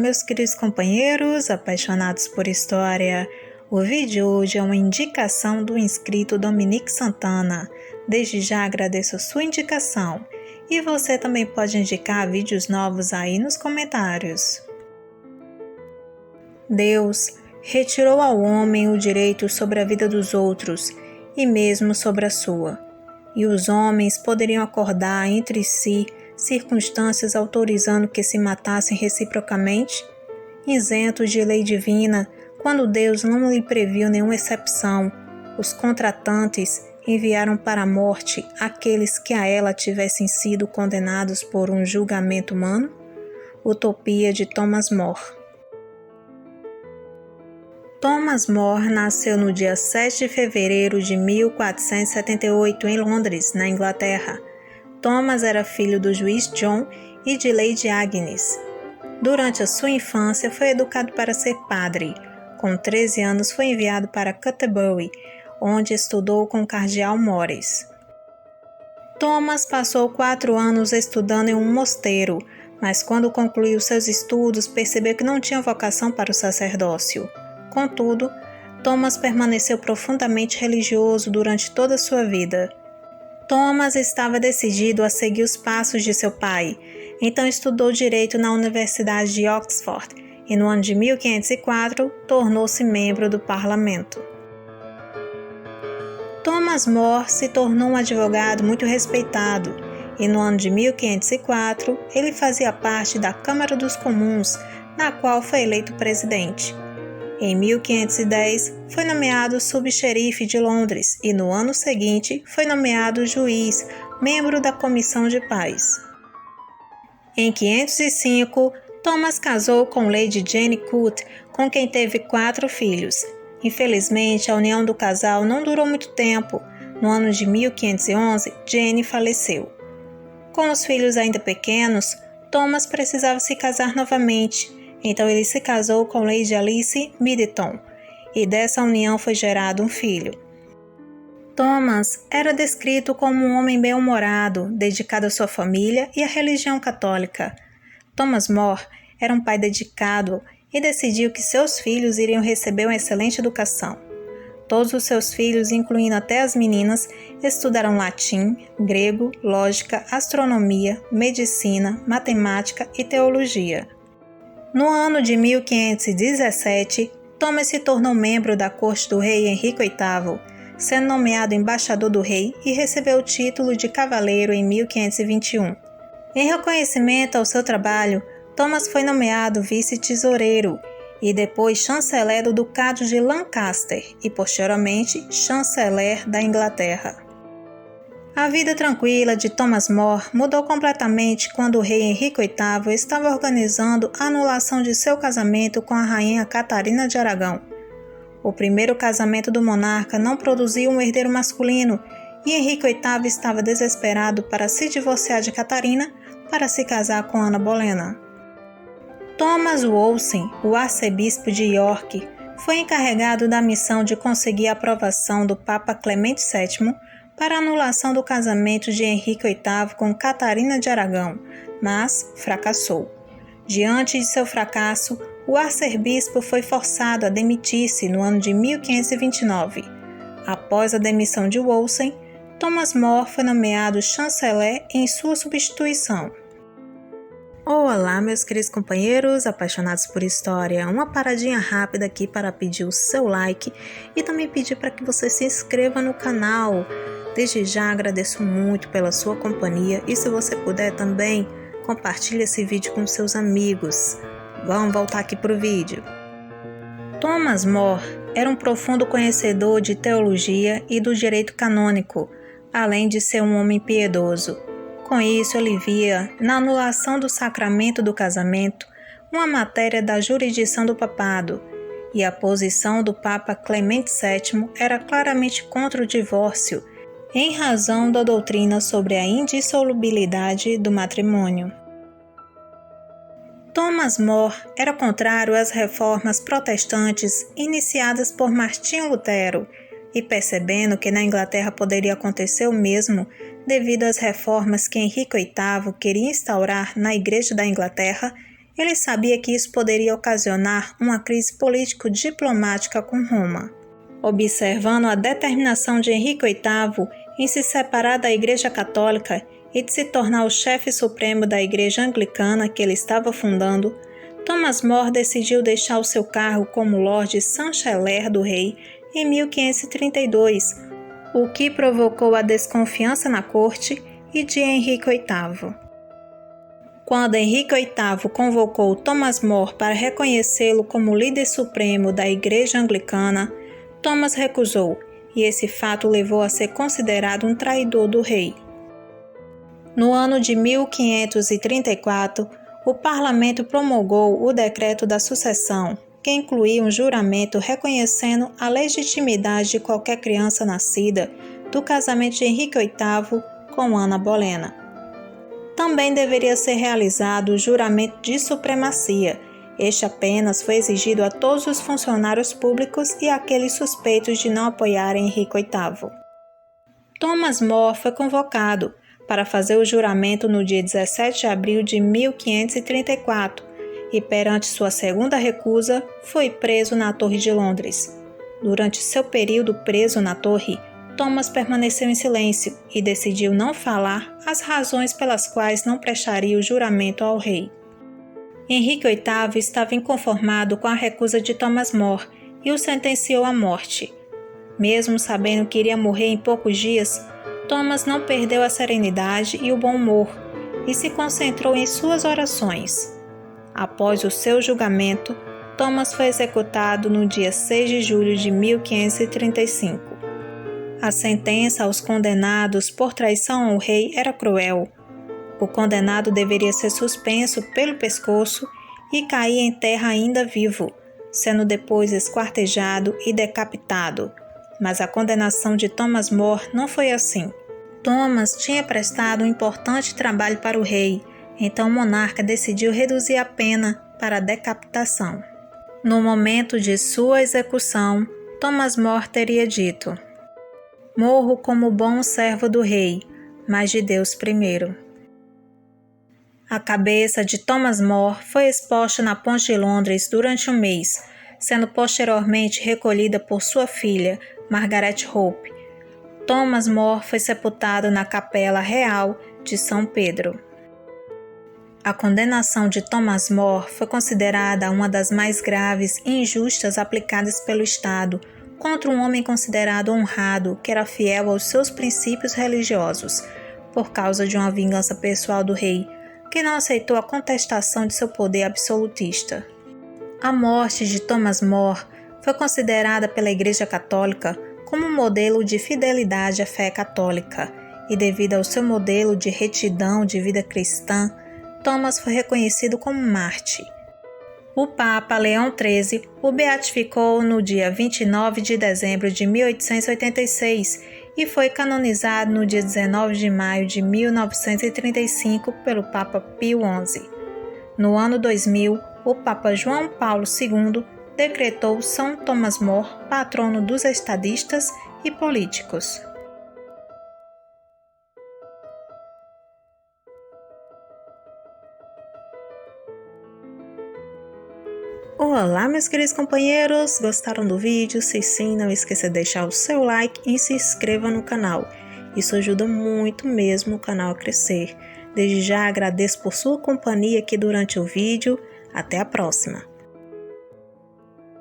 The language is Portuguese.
meus queridos companheiros apaixonados por história. O vídeo de hoje é uma indicação do inscrito Dominique Santana. Desde já agradeço a sua indicação. E você também pode indicar vídeos novos aí nos comentários. Deus retirou ao homem o direito sobre a vida dos outros e mesmo sobre a sua. E os homens poderiam acordar entre si circunstâncias autorizando que se matassem reciprocamente, isentos de lei divina, quando Deus não lhe previu nenhuma exceção. Os contratantes enviaram para a morte aqueles que a ela tivessem sido condenados por um julgamento humano? Utopia de Thomas More. Thomas More nasceu no dia 7 de fevereiro de 1478 em Londres, na Inglaterra. Thomas era filho do juiz John e de Lady Agnes. Durante a sua infância foi educado para ser padre. Com 13 anos foi enviado para Canterbury, onde estudou com o cardeal Mores. Thomas passou 4 anos estudando em um mosteiro, mas quando concluiu seus estudos percebeu que não tinha vocação para o sacerdócio. Contudo, Thomas permaneceu profundamente religioso durante toda a sua vida. Thomas estava decidido a seguir os passos de seu pai, então estudou direito na Universidade de Oxford e no ano de 1504 tornou-se membro do parlamento. Thomas More se tornou um advogado muito respeitado e no ano de 1504 ele fazia parte da Câmara dos Comuns, na qual foi eleito presidente. Em 1510, foi nomeado subxerife de Londres e no ano seguinte foi nomeado juiz, membro da Comissão de Paz. Em 505, Thomas casou com Lady Jane Coote, com quem teve 4 filhos. Infelizmente, a união do casal não durou muito tempo. No ano de 1511, Jane faleceu. Com os filhos ainda pequenos, Thomas precisava se casar novamente. Então ele se casou com Lady Alice Middleton, e dessa união foi gerado um filho. Thomas era descrito como um homem bem-humorado, dedicado à sua família e à religião católica. Thomas More era um pai dedicado e decidiu que seus filhos iriam receber uma excelente educação. Todos os seus filhos, incluindo até as meninas, estudaram latim, grego, lógica, astronomia, medicina, matemática e teologia. No ano de 1517, Thomas se tornou membro da corte do rei Henrique VIII, sendo nomeado embaixador do rei e recebeu o título de cavaleiro em 1521. Em reconhecimento ao seu trabalho, Thomas foi nomeado vice-tesoureiro e depois chanceler do Ducado de Lancaster e, posteriormente, chanceler da Inglaterra. A vida tranquila de Thomas More mudou completamente quando o rei Henrique VIII estava organizando a anulação de seu casamento com a rainha Catarina de Aragão. O primeiro casamento do monarca não produziu um herdeiro masculino e Henrique VIII estava desesperado para se divorciar de Catarina para se casar com Ana Bolena. Thomas Wolsey, o arcebispo de York, foi encarregado da missão de conseguir a aprovação do Papa Clemente VII para a anulação do casamento de Henrique VIII com Catarina de Aragão, mas fracassou. Diante de seu fracasso, o arcebispo foi forçado a demitir-se no ano de 1529. Após a demissão de Wolsey, Thomas More foi nomeado chanceler em sua substituição. Olá, meus queridos companheiros apaixonados por história. Uma paradinha rápida aqui para pedir o seu like e também pedir para que você se inscreva no canal. Desde já agradeço muito pela sua companhia e se você puder também, compartilhe esse vídeo com seus amigos. Vamos voltar aqui para o vídeo. Thomas More era um profundo conhecedor de teologia e do direito canônico, além de ser um homem piedoso. Com isso, ele via na anulação do sacramento do casamento uma matéria da jurisdição do papado, e a posição do Papa Clemente VII era claramente contra o divórcio, em razão da doutrina sobre a indissolubilidade do matrimônio. Thomas More era contrário às reformas protestantes iniciadas por Martinho Lutero e, percebendo que na Inglaterra poderia acontecer o mesmo devido às reformas que Henrique VIII queria instaurar na Igreja da Inglaterra, Ele sabia que isso poderia ocasionar uma crise político-diplomática com Roma. Observando a determinação de Henrique VIII em se separar da Igreja Católica e de se tornar o chefe supremo da Igreja Anglicana que ele estava fundando, Thomas More decidiu deixar o seu cargo como Lord Chanceler do rei em 1532, o que provocou a desconfiança na corte e de Henrique VIII. Quando Henrique VIII convocou Thomas More para reconhecê-lo como líder supremo da Igreja Anglicana, Thomas recusou, e esse fato levou a ser considerado um traidor do rei. No ano de 1534, o parlamento promulgou o Decreto da Sucessão, que incluía um juramento reconhecendo a legitimidade de qualquer criança nascida do casamento de Henrique VIII com Ana Bolena. Também deveria ser realizado o juramento de supremacia. Este apenas foi exigido a todos os funcionários públicos e àqueles suspeitos de não apoiarem Henrique VIII. Thomas More foi convocado para fazer o juramento no dia 17 de abril de 1534 e, perante sua segunda recusa, foi preso na Torre de Londres. Durante seu período preso na torre, Thomas permaneceu em silêncio e decidiu não falar as razões pelas quais não prestaria o juramento ao rei. Henrique VIII estava inconformado com a recusa de Thomas More e o sentenciou à morte. Mesmo sabendo que iria morrer em poucos dias, Thomas não perdeu a serenidade e o bom humor e se concentrou em suas orações. Após o seu julgamento, Thomas foi executado no dia 6 de julho de 1535. A sentença aos condenados por traição ao rei era cruel. O condenado deveria ser suspenso pelo pescoço e cair em terra ainda vivo, sendo depois esquartejado e decapitado. Mas a condenação de Thomas More não foi assim. Thomas tinha prestado um importante trabalho para o rei, então o monarca decidiu reduzir a pena para a decapitação. No momento de sua execução, Thomas More teria dito: "Morro como bom servo do rei, mas de Deus primeiro." A cabeça de Thomas More foi exposta na Ponte de Londres durante um mês, sendo posteriormente recolhida por sua filha, Margaret Hope. Thomas More foi sepultado na Capela Real de São Pedro. A condenação de Thomas More foi considerada uma das mais graves e injustas aplicadas pelo Estado contra um homem considerado honrado que era fiel aos seus princípios religiosos, por causa de uma vingança pessoal do rei, que não aceitou a contestação de seu poder absolutista. A morte de Thomas More foi considerada pela Igreja Católica como um modelo de fidelidade à fé católica, e devido ao seu modelo de retidão de vida cristã, Thomas foi reconhecido como mártir. O Papa Leão XIII o beatificou no dia 29 de dezembro de 1886 e foi canonizado no dia 19 de maio de 1935 pelo Papa Pio XI. No ano 2000, o Papa João Paulo II decretou São Thomas More patrono dos estadistas e políticos. Olá, meus queridos companheiros, gostaram do vídeo? Se sim, não esqueça de deixar o seu like e se inscreva no canal. Isso ajuda muito mesmo o canal a crescer. Desde já agradeço por sua companhia aqui durante o vídeo. Até a próxima!